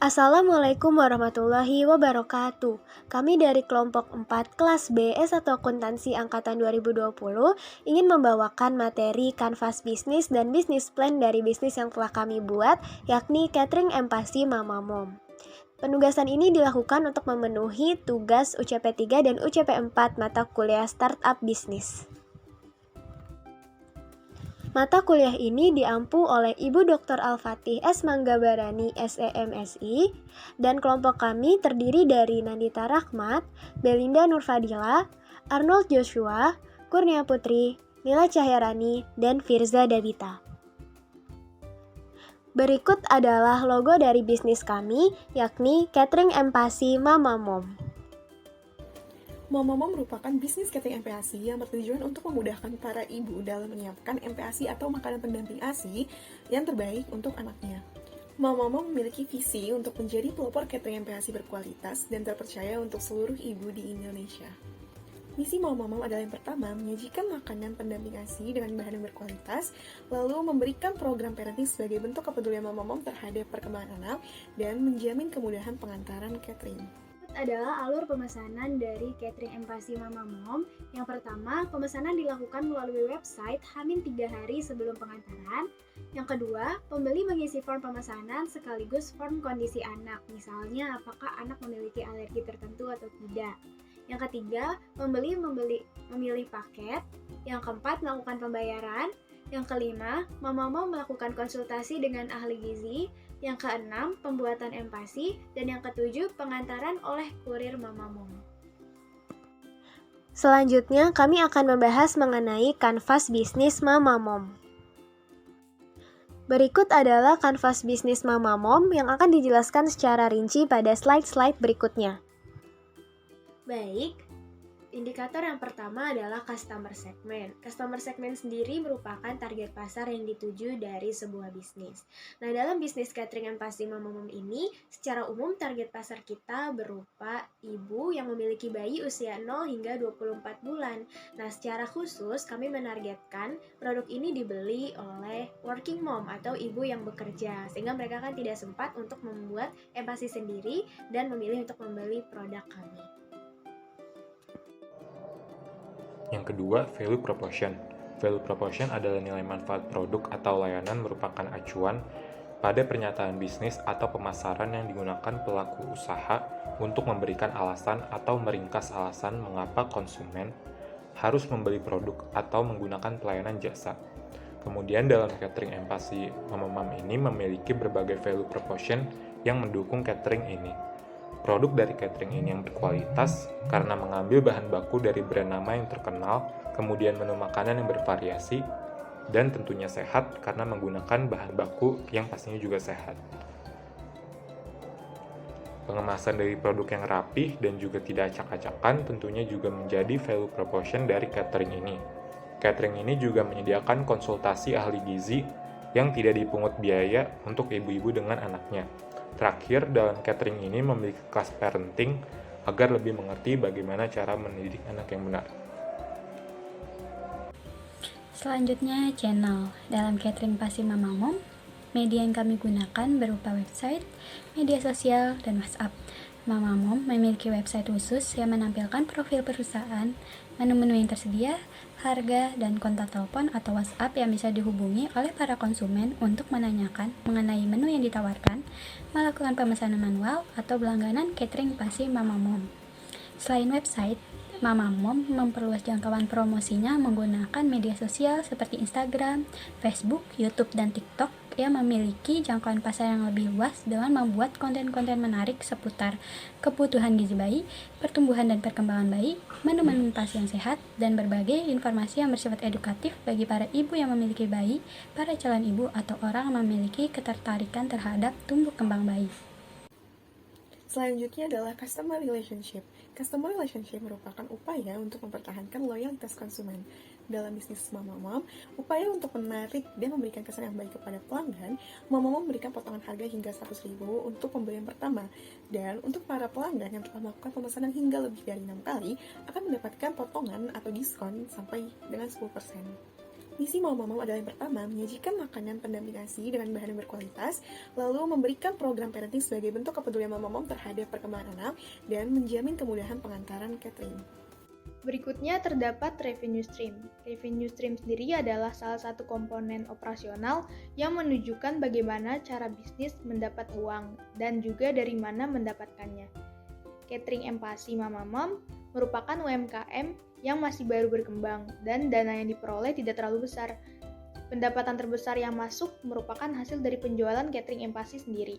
Assalamualaikum warahmatullahi wabarakatuh. Kami dari kelompok 4 kelas B S1 Akuntansi Angkatan 2020 ingin membawakan materi kanvas bisnis dan bisnis plan dari bisnis yang telah kami buat, yakni Catering Empasi Mama Mom. Penugasan ini dilakukan untuk memenuhi tugas UCP 3 dan UCP 4 mata kuliah Startup Bisnis. Mata kuliah ini diampu oleh Ibu Dr. Al-Fatih S. Manggabarani SEMSI dan kelompok kami terdiri dari Nandita Rahmat, Belinda Nurfadila, Arnold Joshua, Kurnia Putri, Nila Cahyarani, dan Firza Davita. Berikut adalah logo dari bisnis kami, yakni Catering Empasi Mama Mom. Mama Mom merupakan bisnis catering MPASI yang bertujuan untuk memudahkan para ibu dalam menyiapkan MPASI atau makanan pendamping ASI yang terbaik untuk anaknya. Mama Mom memiliki visi untuk menjadi pelopor catering MPASI berkualitas dan terpercaya untuk seluruh ibu di Indonesia. Misi Mama Mom adalah yang pertama, menyajikan makanan pendamping ASI dengan bahan yang berkualitas, lalu memberikan program parenting sebagai bentuk kepedulian Mama Mom terhadap perkembangan anak, dan menjamin kemudahan pengantaran catering. Adalah alur pemesanan dari Catering Empasi Mama Mom. Yang pertama, pemesanan dilakukan melalui website H-3 hari sebelum pengantaran. Yang kedua, pembeli mengisi form pemesanan sekaligus form kondisi anak, misalnya apakah anak memiliki alergi tertentu atau tidak. Yang ketiga, pembeli memilih paket. Yang keempat, melakukan pembayaran. Yang kelima, Mama Mom melakukan konsultasi dengan ahli gizi. Yang keenam, pembuatan empasi. Dan yang ketujuh, pengantaran oleh kurir Mama Mom. Selanjutnya, kami akan membahas mengenai kanvas bisnis Mama Mom. Berikut adalah kanvas bisnis Mama Mom yang akan dijelaskan secara rinci pada slide-slide berikutnya. Baik, indikator yang pertama adalah customer segment. Customer segment sendiri merupakan target pasar yang dituju dari sebuah bisnis. Nah, dalam bisnis catering Empasi Mama Mom ini, secara umum target pasar kita berupa ibu yang memiliki bayi usia 0 hingga 24 bulan. Nah, secara khusus kami menargetkan produk ini dibeli oleh working mom atau ibu yang bekerja, sehingga mereka kan tidak sempat untuk membuat empasi sendiri dan memilih untuk membeli produk kami. Yang kedua, value proposition. Value proposition adalah nilai manfaat produk atau layanan merupakan acuan pada pernyataan bisnis atau pemasaran yang digunakan pelaku usaha untuk memberikan alasan atau meringkas alasan mengapa konsumen harus membeli produk atau menggunakan pelayanan jasa. Kemudian dalam catering Empasi Mama Mom ini memiliki berbagai value proposition yang mendukung catering ini. Produk dari catering ini yang berkualitas karena mengambil bahan baku dari brand nama yang terkenal, kemudian menu makanan yang bervariasi, dan tentunya sehat karena menggunakan bahan baku yang pastinya juga sehat. Pengemasan dari produk yang rapih dan juga tidak acak-acakan tentunya juga menjadi value proposition dari catering ini. Catering ini juga menyediakan konsultasi ahli gizi yang tidak dipungut biaya untuk ibu-ibu dengan anaknya. Terakhir, dalam catering ini memiliki kelas parenting agar lebih mengerti bagaimana cara mendidik anak yang benar. Selanjutnya, channel. Dalam catering Empasi Mama Mom, media yang kami gunakan berupa website, media sosial, dan WhatsApp. Mama Mom memiliki website khusus yang menampilkan profil perusahaan, menu-menu yang tersedia, harga, dan kontak telepon atau WhatsApp yang bisa dihubungi oleh para konsumen untuk menanyakan mengenai menu yang ditawarkan, melakukan pemesanan manual, atau berlangganan catering Empasi Mama Mom. Selain website, Mama Mom memperluas jangkauan promosinya menggunakan media sosial seperti Instagram, Facebook, YouTube, dan TikTok yang memiliki jangkauan pasar yang lebih luas dengan membuat konten-konten menarik seputar kebutuhan gizi bayi, pertumbuhan dan perkembangan bayi, menu-menu empasi yang sehat, dan berbagai informasi yang bersifat edukatif bagi para ibu yang memiliki bayi, para calon ibu, atau orang yang memiliki ketertarikan terhadap tumbuh kembang bayi. Selanjutnya adalah customer relationship. Customer relationship merupakan upaya untuk mempertahankan loyalitas konsumen. Dalam bisnis Mama Mom, upaya untuk menarik dan memberikan kesan yang baik kepada pelanggan, Mama Mom memberikan potongan harga hingga 100.000 untuk pembelian pertama. Dan untuk para pelanggan yang telah melakukan pemesanan hingga lebih dari 6 kali, akan mendapatkan potongan atau diskon sampai dengan 10%. Misi Mama adalah yang pertama, menyajikan makanan pendamping ASI dengan bahan yang berkualitas, lalu memberikan program parenting sebagai bentuk kepedulian Mama terhadap perkembangan anak, dan menjamin kemudahan pengantaran catering. Berikutnya terdapat revenue stream. Revenue stream sendiri adalah salah satu komponen operasional yang menunjukkan bagaimana cara bisnis mendapat uang dan juga dari mana mendapatkannya. Catering Empasi Mama Mom merupakan UMKM yang masih baru berkembang dan dana yang diperoleh tidak terlalu besar. Pendapatan terbesar yang masuk merupakan hasil dari penjualan catering Empasi sendiri.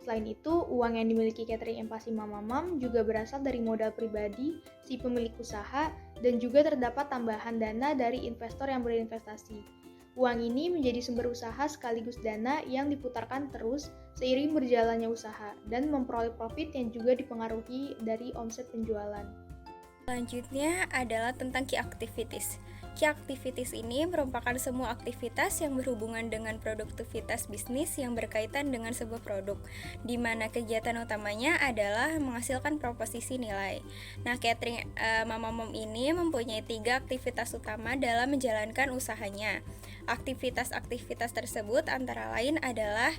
Selain itu, uang yang dimiliki catering Empasi Mama Mom juga berasal dari modal pribadi si pemilik usaha dan juga terdapat tambahan dana dari investor yang berinvestasi. Uang ini menjadi sumber usaha sekaligus dana yang diputarkan terus seiring berjalannya usaha dan memperoleh profit yang juga dipengaruhi dari omset penjualan. Selanjutnya adalah tentang key activities. Key activities ini merupakan semua aktivitas yang berhubungan dengan produktivitas bisnis yang berkaitan dengan sebuah produk, di mana kegiatan utamanya adalah menghasilkan proposisi nilai. Nah, catering Mama Mom ini mempunyai 3 aktivitas utama dalam menjalankan usahanya. Aktivitas-aktivitas tersebut antara lain adalah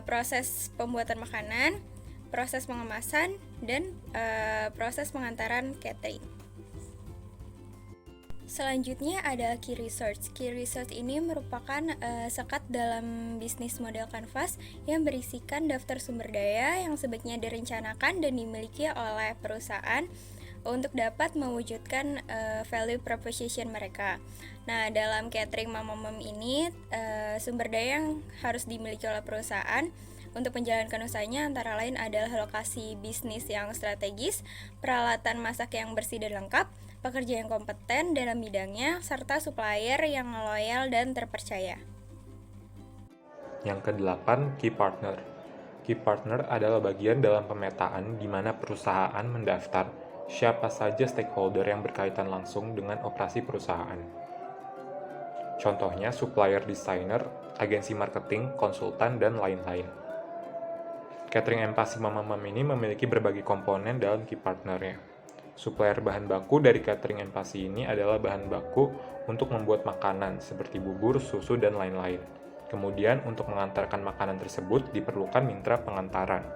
proses pembuatan makanan, proses pengemasan, dan proses pengantaran catering. Selanjutnya adalah key research. Key research ini merupakan sekat dalam bisnis model Canvas yang berisikan daftar sumber daya yang sebaiknya direncanakan dan dimiliki oleh perusahaan untuk dapat mewujudkan value proposition mereka. Nah, dalam catering Mama Mom ini sumber daya yang harus dimiliki oleh perusahaan untuk menjalankan usahanya antara lain adalah lokasi bisnis yang strategis, peralatan masak yang bersih dan lengkap, pekerja yang kompeten dalam bidangnya, serta supplier yang loyal dan terpercaya. Yang ke-8, Key Partner. Key Partner adalah bagian dalam pemetaan di mana perusahaan mendaftar siapa saja stakeholder yang berkaitan langsung dengan operasi perusahaan. Contohnya supplier designer, agensi marketing, konsultan, dan lain-lain. Catering Empasi Mama Mom ini memiliki berbagai komponen dalam key partnernya. Supplier bahan baku dari catering Empasi ini adalah bahan baku untuk membuat makanan seperti bubur, susu, dan lain-lain. Kemudian untuk mengantarkan makanan tersebut diperlukan mitra pengantaran.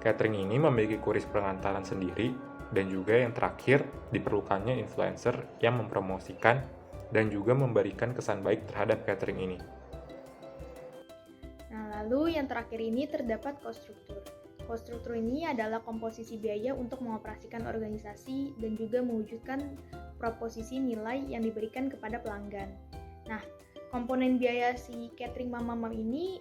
Catering ini memiliki kuris pengantaran sendiri dan juga yang terakhir diperlukannya influencer yang mempromosikan dan juga memberikan kesan baik terhadap catering ini. Lalu yang terakhir ini terdapat cost structure. Cost structure ini adalah komposisi biaya untuk mengoperasikan organisasi dan juga mewujudkan proposisi nilai yang diberikan kepada pelanggan. Nah, komponen biaya si catering Mama Mom ini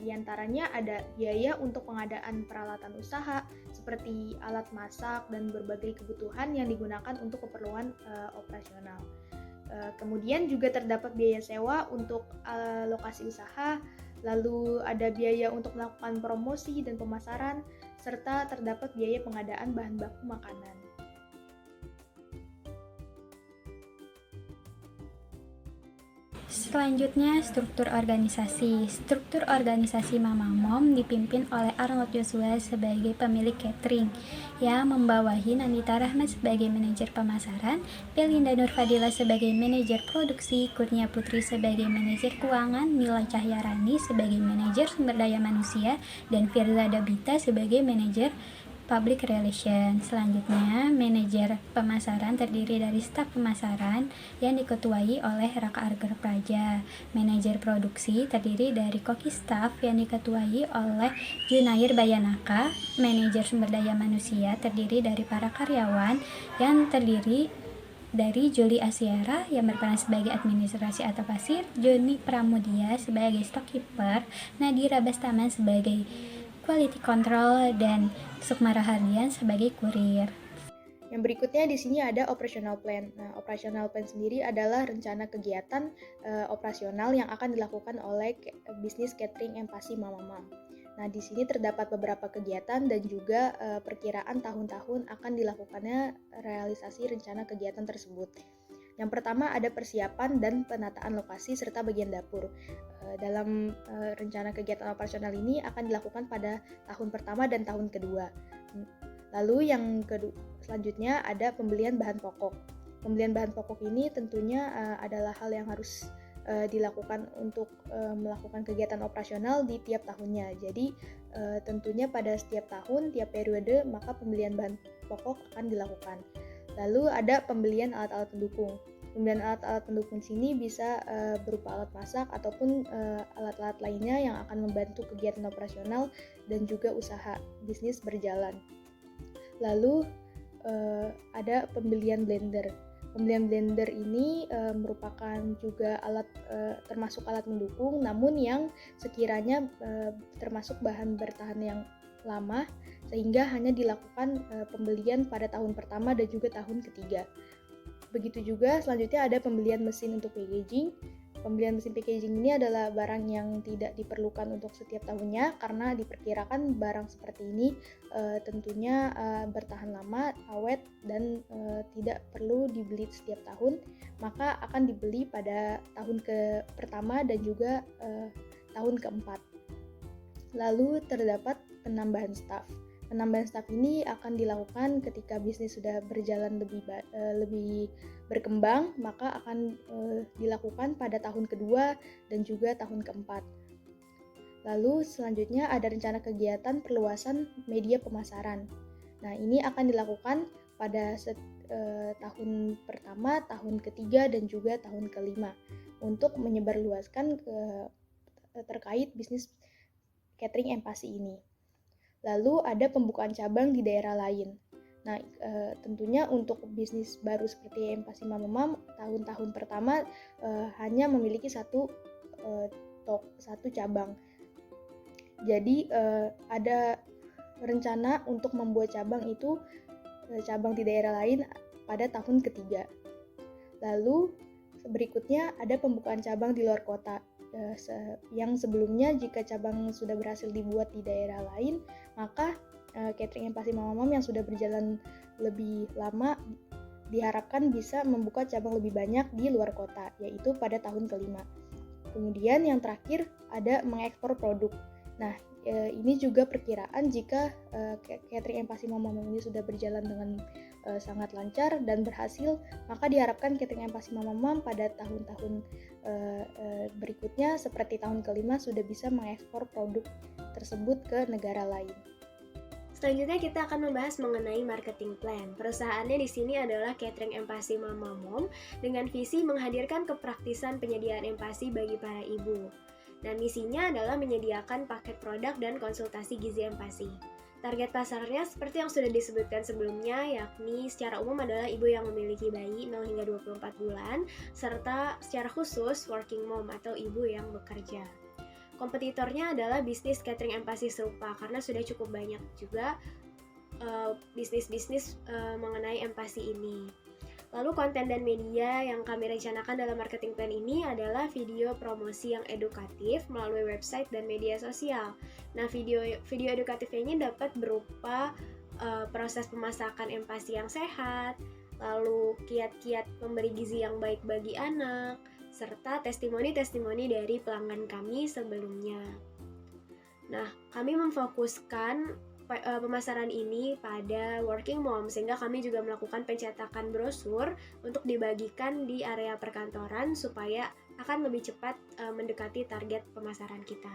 diantaranya ada biaya untuk pengadaan peralatan usaha seperti alat masak dan berbagai kebutuhan yang digunakan untuk keperluan operasional. Kemudian juga terdapat biaya sewa untuk lokasi usaha, lalu ada biaya untuk melakukan promosi dan pemasaran, serta terdapat biaya pengadaan bahan baku makanan. Selanjutnya, struktur organisasi. Struktur organisasi Mama Mom dipimpin oleh Arnold Joshua sebagai pemilik catering, yang membawahi Nandita Rahmat sebagai manajer pemasaran, Belinda Nurfadila sebagai manajer produksi, Kurnia Putri sebagai manajer keuangan, Mila Cahyarani sebagai manajer sumber daya manusia, dan Firza Dabita sebagai manajer Public Relation. Selanjutnya, manajer pemasaran terdiri dari staf pemasaran yang diketuai oleh Raka Arger Praja. Manajer produksi terdiri dari koki staff yang diketuai oleh Junair Bayanaka. Manajer sumber daya manusia terdiri dari para karyawan yang terdiri dari Juli Asiara yang berperan sebagai administrasi atau kasir, Joni Pramudia sebagai stockkeeper, Nadira Bastaman sebagai quality control, dan Sukmara Hardian sebagai kurir. Yang berikutnya di sini ada operational plan. Nah, operational plan sendiri adalah rencana kegiatan operasional yang akan dilakukan oleh bisnis catering Empasi Mama Mom. Nah, di sini terdapat beberapa kegiatan dan juga perkiraan tahun-tahun akan dilakukannya realisasi rencana kegiatan tersebut. Yang pertama ada persiapan dan penataan lokasi serta bagian dapur. Dalam rencana kegiatan operasional ini akan dilakukan pada tahun pertama dan tahun kedua. Lalu yang selanjutnya ada pembelian bahan pokok. Pembelian bahan pokok ini tentunya adalah hal yang harus dilakukan untuk melakukan kegiatan operasional di tiap tahunnya. Jadi tentunya pada setiap tahun, tiap periode, maka pembelian bahan pokok akan dilakukan. Lalu ada pembelian alat-alat pendukung. Pembelian alat-alat pendukung sini bisa berupa alat masak ataupun alat-alat lainnya yang akan membantu kegiatan operasional dan juga usaha bisnis berjalan. Lalu ada pembelian blender. Pembelian blender ini merupakan juga alat termasuk alat mendukung, namun yang sekiranya termasuk bahan bertahan yang lama, sehingga hanya dilakukan pembelian pada tahun pertama dan juga tahun ketiga. Begitu juga selanjutnya ada pembelian mesin untuk packaging. Pembelian mesin packaging ini adalah barang yang tidak diperlukan untuk setiap tahunnya karena diperkirakan barang seperti ini tentunya bertahan lama, awet, dan tidak perlu dibeli setiap tahun, maka akan dibeli pada tahun pertama dan juga tahun keempat. Lalu terdapat penambahan staf. Penambahan staf ini akan dilakukan ketika bisnis sudah berjalan lebih berkembang, maka akan dilakukan pada tahun kedua dan juga tahun keempat. Lalu selanjutnya ada rencana kegiatan perluasan media pemasaran. Nah, ini akan dilakukan pada tahun pertama, tahun ketiga, dan juga tahun kelima untuk menyebarluaskan terkait bisnis catering Empasi ini. Lalu ada pembukaan cabang di daerah lain. Nah, tentunya untuk bisnis baru seperti Empasi Mamamam, tahun-tahun pertama hanya memiliki satu cabang. Jadi ada rencana untuk membuat cabang di daerah lain pada tahun ketiga. Lalu berikutnya ada pembukaan cabang di luar kota. Yang sebelumnya jika cabang sudah berhasil dibuat di daerah lain, maka catering Empasi Mamamam yang sudah berjalan lebih lama diharapkan bisa membuka cabang lebih banyak di luar kota, yaitu pada tahun kelima. Kemudian yang terakhir ada mengekspor produk. Nah, ini juga perkiraan jika catering Empasi Mamamam ini sudah berjalan dengan sangat lancar dan berhasil, maka diharapkan catering Empasi Mamamam pada tahun-tahun berikutnya seperti tahun kelima sudah bisa mengekspor produk tersebut ke negara lain. Selanjutnya kita akan membahas mengenai marketing plan. Perusahaannya di sini adalah Catering Empasi Mamamom dengan visi menghadirkan kepraktisan penyediaan empasi bagi para ibu. Nah, misinya adalah menyediakan paket produk dan konsultasi gizi empasi. Target pasarnya seperti yang sudah disebutkan sebelumnya, yakni secara umum adalah ibu yang memiliki bayi 0 hingga 24 bulan, serta secara khusus working mom atau ibu yang bekerja. Kompetitornya adalah bisnis catering empasi serupa, karena sudah cukup banyak juga bisnis-bisnis mengenai empasi ini. Lalu konten dan media yang kami rencanakan dalam marketing plan ini adalah video promosi yang edukatif melalui website dan media sosial. Nah, video edukatifnya ini dapat berupa proses pemasakan empasi yang sehat, lalu kiat-kiat memberi gizi yang baik bagi anak, serta testimoni-testimoni dari pelanggan kami sebelumnya. Nah, kami memfokuskan pemasaran ini pada working mom, sehingga kami juga melakukan pencetakan brosur untuk dibagikan di area perkantoran supaya akan lebih cepat mendekati target pemasaran kita.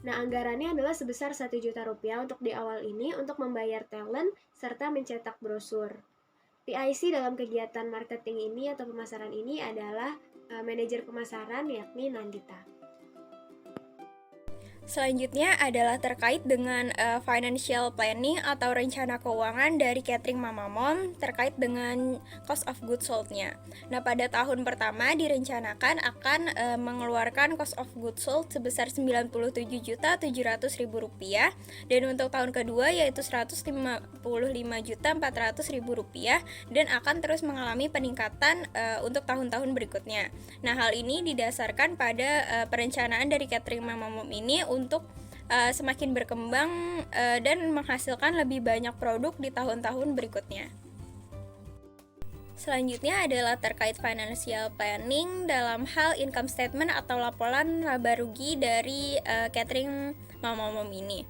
Nah, anggarannya adalah sebesar 1 juta rupiah untuk di awal ini untuk membayar talent serta mencetak brosur. PIC dalam kegiatan marketing ini atau pemasaran ini adalah manajer pemasaran, yakni Nandita. Selanjutnya adalah terkait dengan financial planning atau rencana keuangan dari catering Mamamom terkait dengan cost of goods sold-nya. Nah, pada tahun pertama direncanakan akan mengeluarkan cost of goods sold sebesar Rp97.700.000 dan untuk tahun kedua yaitu Rp155.400.000 dan akan terus mengalami peningkatan untuk tahun-tahun berikutnya. Nah, hal ini didasarkan pada perencanaan dari catering Mamamom ini untuk semakin berkembang dan menghasilkan lebih banyak produk di tahun-tahun berikutnya. Selanjutnya adalah terkait financial planning dalam hal income statement atau laporan laba rugi dari catering Mamamom ini.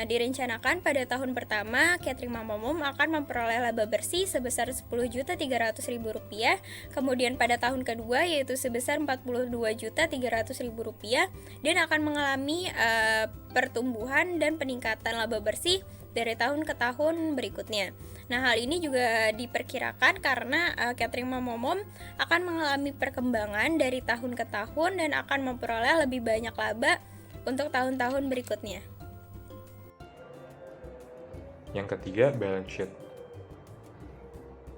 Direncanakan pada tahun pertama, catering Mamamom akan memperoleh laba bersih sebesar Rp10.300.000, kemudian pada tahun kedua yaitu sebesar Rp42.300.000 dan akan mengalami pertumbuhan dan peningkatan laba bersih dari tahun ke tahun berikutnya. Nah, hal ini juga diperkirakan karena catering Mamamom akan mengalami perkembangan dari tahun ke tahun dan akan memperoleh lebih banyak laba untuk tahun-tahun berikutnya. Yang ketiga, balance sheet.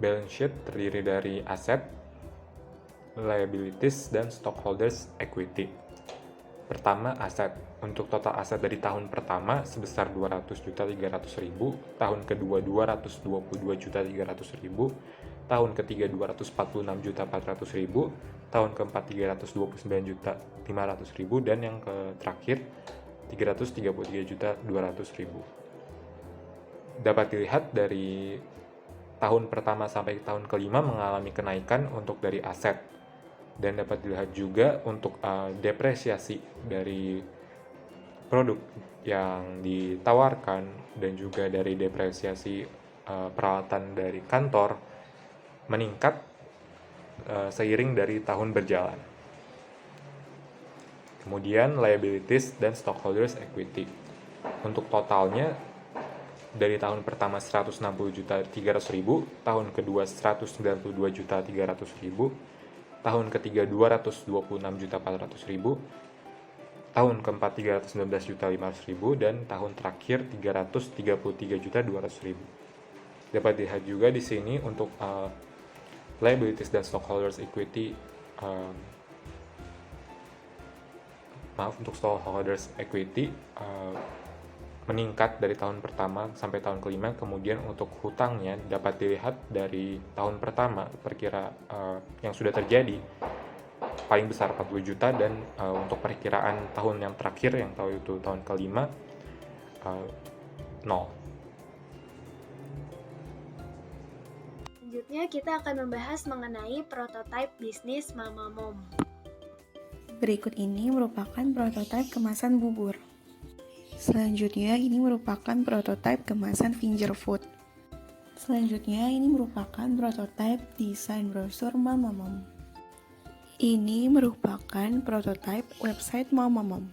Balance sheet terdiri dari aset, liabilities, dan stockholders equity. Pertama, aset. Untuk total aset dari tahun pertama sebesar Rp200.300.000, tahun kedua Rp222.300.000, tahun ketiga Rp246.400.000, tahun keempat Rp329.500.000, dan yang terakhir Rp333.200.000. Dapat dilihat dari tahun pertama sampai tahun kelima mengalami kenaikan untuk dari aset, dan dapat dilihat juga untuk depresiasi dari produk yang ditawarkan dan juga dari depresiasi peralatan dari kantor meningkat seiring dari tahun berjalan. Kemudian liabilities dan stockholders equity. Untuk totalnya dari tahun pertama Rp160.300.000, tahun kedua Rp192.300.000, tahun ketiga Rp226.400.000, tahun keempat Rp319.500.000, dan tahun terakhir Rp333.200.000. Dapat dilihat juga di sini untuk liabilities dan stockholders equity. Untuk stockholders equity meningkat dari tahun pertama sampai tahun kelima. Kemudian untuk hutangnya dapat dilihat dari tahun pertama yang sudah terjadi paling besar 40 juta, dan untuk perkiraan tahun yang terakhir yang tahu itu tahun kelima 0. Selanjutnya kita akan membahas mengenai prototipe bisnis Mamamom. Berikut ini merupakan prototipe kemasan bubur. Selanjutnya ini merupakan prototipe kemasan finger food. Selanjutnya ini merupakan prototipe desain brosur Mamamom. Ini merupakan prototipe website Mamamom.